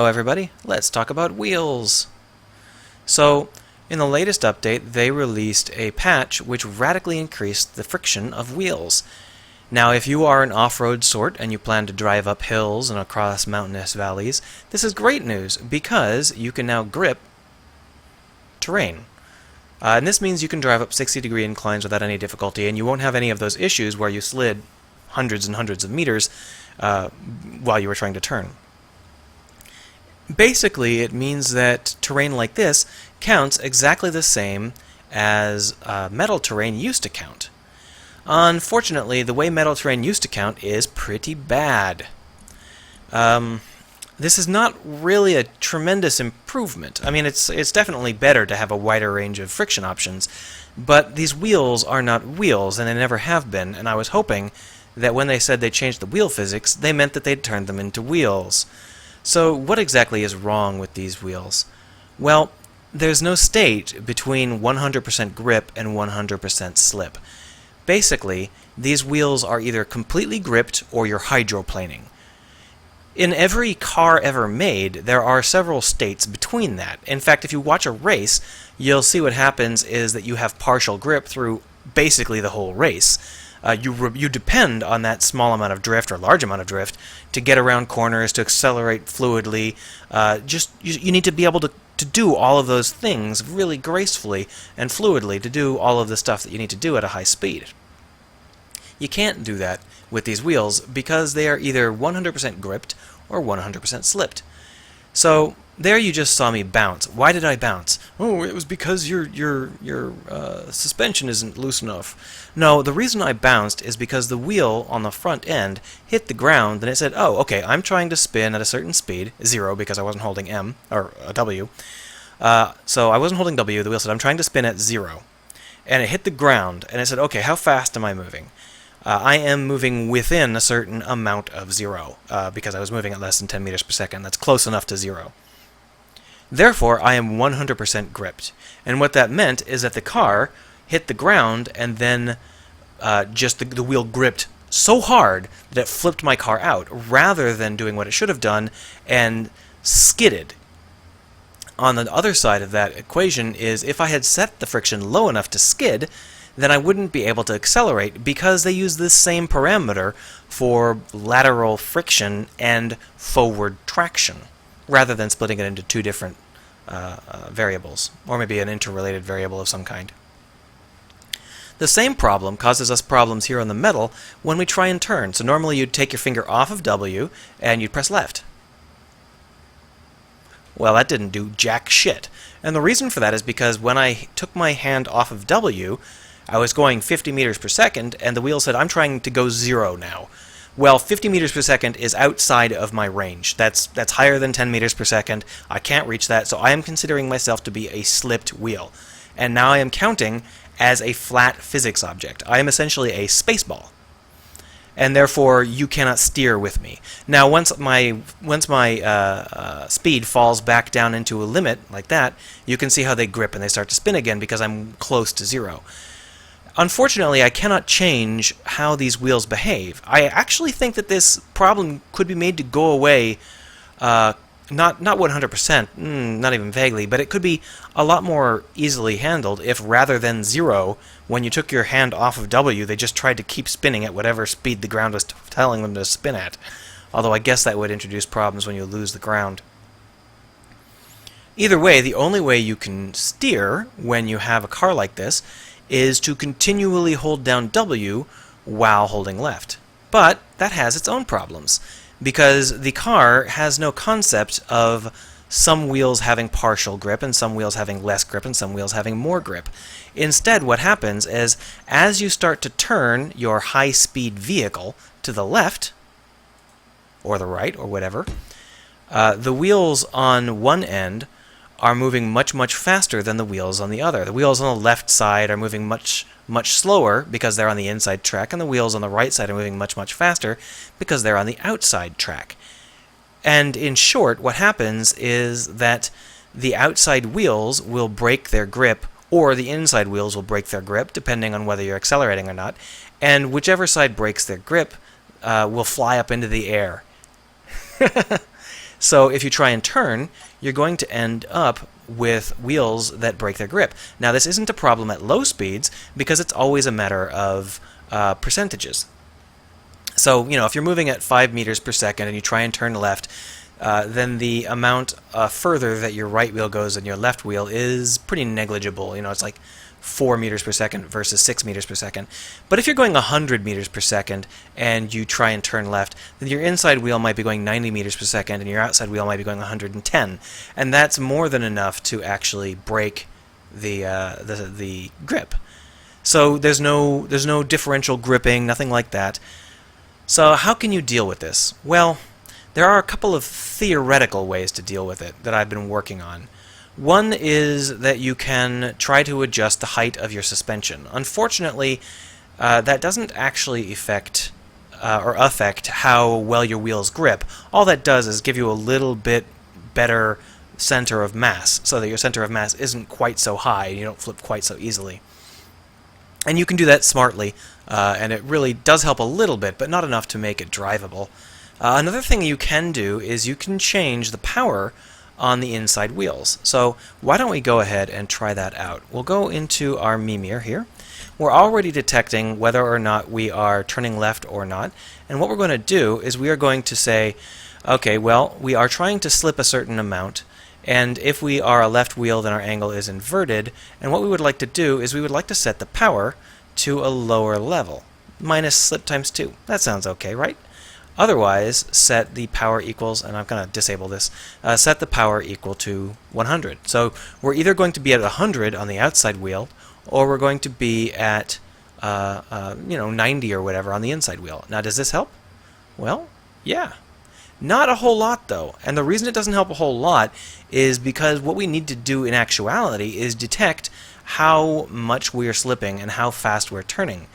Hello everybody, let's talk about wheels. So, in the latest update, they released a patch which radically increased the friction of wheels. Now, if you are an off-road sort and you plan to drive up hills and across mountainous valleys, this is great news because you can now grip terrain. And this means you can drive up 60-degree inclines without any difficulty, and you won't have any of those issues where you slid hundreds and hundreds of meters while you were trying to turn. Basically, it means that terrain like this counts exactly the same as metal terrain used to count. Unfortunately, the way metal terrain used to count is pretty bad. This is not really a tremendous improvement. I mean, it's definitely better to have a wider range of friction options, but these wheels are not wheels, and they never have been, and I was hoping that when they said they changed the wheel physics, they meant that they'd turned them into wheels. So what exactly is wrong with these wheels? Well, there's no state between 100% grip and 100% slip. Basically, these wheels are either completely gripped or you're hydroplaning. In every car ever made, there are several states between that. In fact, if you watch a race, you'll see what happens is that you have partial grip through basically the whole race. You depend on that small amount of drift or large amount of drift to get around corners, to accelerate fluidly. You need to be able to do all of those things really gracefully and fluidly to do all of the stuff that you need to do at a high speed. You can't do that with these wheels because they are either 100% gripped or 100% slipped. So there you just saw me bounce. Why did I bounce? Oh, it was because your suspension isn't loose enough. No, the reason I bounced is because the wheel on the front end hit the ground, and it said, oh, okay, I'm trying to spin at a certain speed, 0 because I wasn't holding M, or W. So I wasn't holding W, the wheel said, I'm trying to spin at 0. And it hit the ground, and it said, okay, how fast am I moving? I am moving within a certain amount of 0, because I was moving at less than 10 meters per second. That's close enough to 0. Therefore, I am 100% gripped. And what that meant is that the car hit the ground and then just the wheel gripped so hard that it flipped my car out, rather than doing what it should have done and skidded. On the other side of that equation is if I had set the friction low enough to skid, then I wouldn't be able to accelerate because they use this same parameter for lateral friction and forward traction, rather than splitting it into two different variables, or maybe an interrelated variable of some kind. The same problem causes us problems here on the metal when we try and turn. So normally you'd take your finger off of W and you'd press left. Well, that didn't do jack shit. And the reason for that is because when I took my hand off of W, I was going 50 meters per second, and the wheel said, I'm trying to go 0 now. Well, 50 meters per second is outside of my range. That's higher than 10 meters per second. I can't reach that, so I am considering myself to be a slipped wheel. And now I am counting as a flat physics object. I am essentially a spaceball. And therefore, you cannot steer with me. Now, once my speed falls back down into a limit like that, you can see how they grip and they start to spin again because I'm close to 0. Unfortunately, I cannot change how these wheels behave. I actually think that this problem could be made to go away, not 100%, not even vaguely, but it could be a lot more easily handled if rather than 0, when you took your hand off of W, they just tried to keep spinning at whatever speed the ground was telling them to spin at. Although I guess that would introduce problems when you lose the ground. Either way, the only way you can steer when you have a car like this is to continually hold down W while holding left. But that has its own problems, because the car has no concept of some wheels having partial grip and some wheels having less grip and some wheels having more grip. Instead, what happens is as you start to turn your high-speed vehicle to the left, or the right, or whatever, the wheels on one end are moving much, much faster than the wheels on the other. The wheels on the left side are moving much, much slower because they're on the inside track, and the wheels on the right side are moving much, much faster because they're on the outside track. And in short, what happens is that the outside wheels will break their grip, or the inside wheels will break their grip, depending on whether you're accelerating or not, and whichever side breaks their grip will fly up into the air. So if you try and turn, you're going to end up with wheels that break their grip. Now this isn't a problem at low speeds because it's always a matter of percentages. So, if you're moving at 5 meters per second and you try and turn left, then the amount further that your right wheel goes than your left wheel is pretty negligible. It's like 4 meters per second versus 6 meters per second. But if you're going 100 meters per second and you try and turn left, then your inside wheel might be going 90 meters per second and your outside wheel might be going 110. And that's more than enough to actually break the grip. So there's no differential gripping, nothing like that. So how can you deal with this? Well, there are a couple of theoretical ways to deal with it that I've been working on. One is that you can try to adjust the height of your suspension. Unfortunately, that doesn't actually affect how well your wheels grip. All that does is give you a little bit better center of mass, so that your center of mass isn't quite so high and you don't flip quite so easily. And you can do that smartly, and it really does help a little bit, but not enough to make it drivable. Another thing you can do is you can change the power on the inside wheels. So why don't we go ahead and try that out? We'll go into our Mimir here. We're already detecting whether or not we are turning left or not. And what we're going to do is we are going to say, okay, well, we are trying to slip a certain amount. And if we are a left wheel, then our angle is inverted. And what we would like to do is we would like to set the power to a lower level. Minus slip times 2. That sounds okay, right? Otherwise, set the power equals, and I'm going to disable this, set the power equal to 100. So we're either going to be at 100 on the outside wheel, or we're going to be at 90 or whatever on the inside wheel. Now, does this help? Well, yeah. Not a whole lot, though. And the reason it doesn't help a whole lot is because what we need to do in actuality is detect how much we are slipping and how fast we're turning.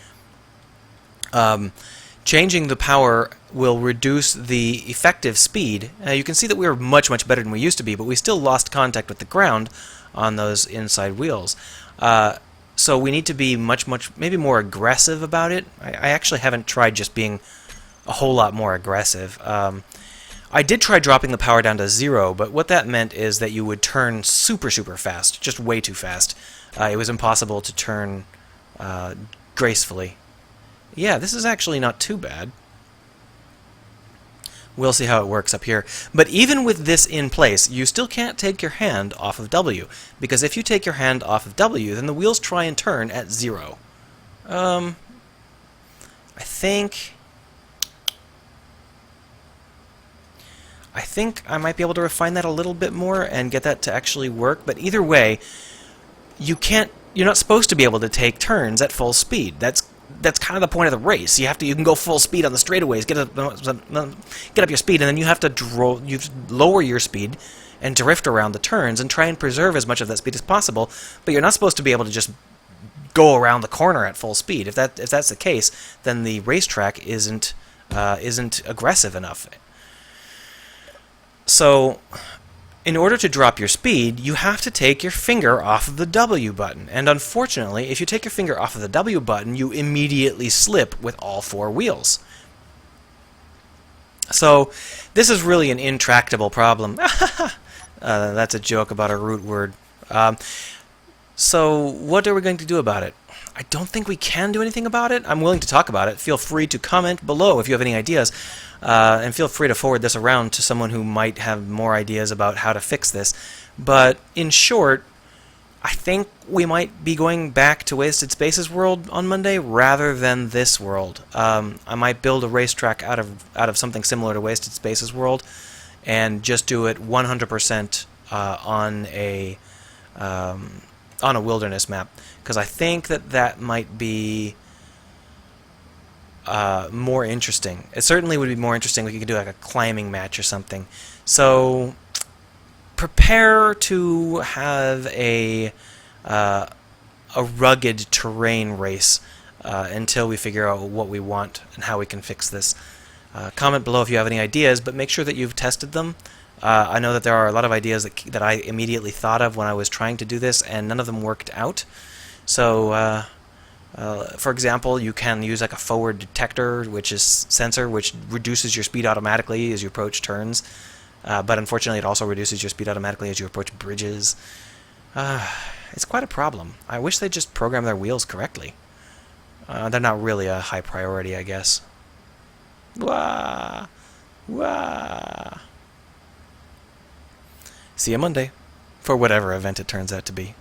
Changing the power will reduce the effective speed. You can see that we are much, much better than we used to be, but we still lost contact with the ground on those inside wheels. So we need to be maybe more aggressive about it. I actually haven't tried just being a whole lot more aggressive. I did try dropping the power down to 0, but what that meant is that you would turn super, super fast, just way too fast. It was impossible to turn gracefully. Yeah, this is actually not too bad. We'll see how it works up here. But even with this in place, you still can't take your hand off of W, because if you take your hand off of W, then the wheels try and turn at 0. I think I might be able to refine that a little bit more and get that to actually work, but either way, you're not supposed to be able to take turns at full speed. That's kind of the point of the race. You can go full speed on the straightaways, get up your speed, and then you have to lower your speed and drift around the turns and try and preserve as much of that speed as possible. But you're not supposed to be able to just go around the corner at full speed. If that's the case, then the racetrack isn't aggressive enough. So, in order to drop your speed, you have to take your finger off of the W button. And unfortunately, if you take your finger off of the W button, you immediately slip with all 4 wheels. So, this is really an intractable problem. That's a joke about a root word. So, what are we going to do about it? I don't think we can do anything about it. I'm willing to talk about it. Feel free to comment below if you have any ideas. And feel free to forward this around to someone who might have more ideas about how to fix this. But in short, I think we might be going back to Wasted Spaces World on Monday rather than this world. I might build a racetrack out of something similar to Wasted Spaces World and just do it 100% on a wilderness map, because I think that might be more interesting. It certainly would be more interesting if you could do like a climbing match or something. So prepare to have a rugged terrain race until we figure out what we want and how we can fix this. Comment below if you have any ideas, but make sure that you've tested them. I know that there are a lot of ideas that I immediately thought of when I was trying to do this, and none of them worked out. So for example, you can use like a forward detector, which is sensor, which reduces your speed automatically as you approach turns. but unfortunately it also reduces your speed automatically as you approach bridges. It's quite a problem. I wish they'd just program their wheels correctly. They're not really a high priority, I guess. Wah! Wah! See you Monday, for whatever event it turns out to be.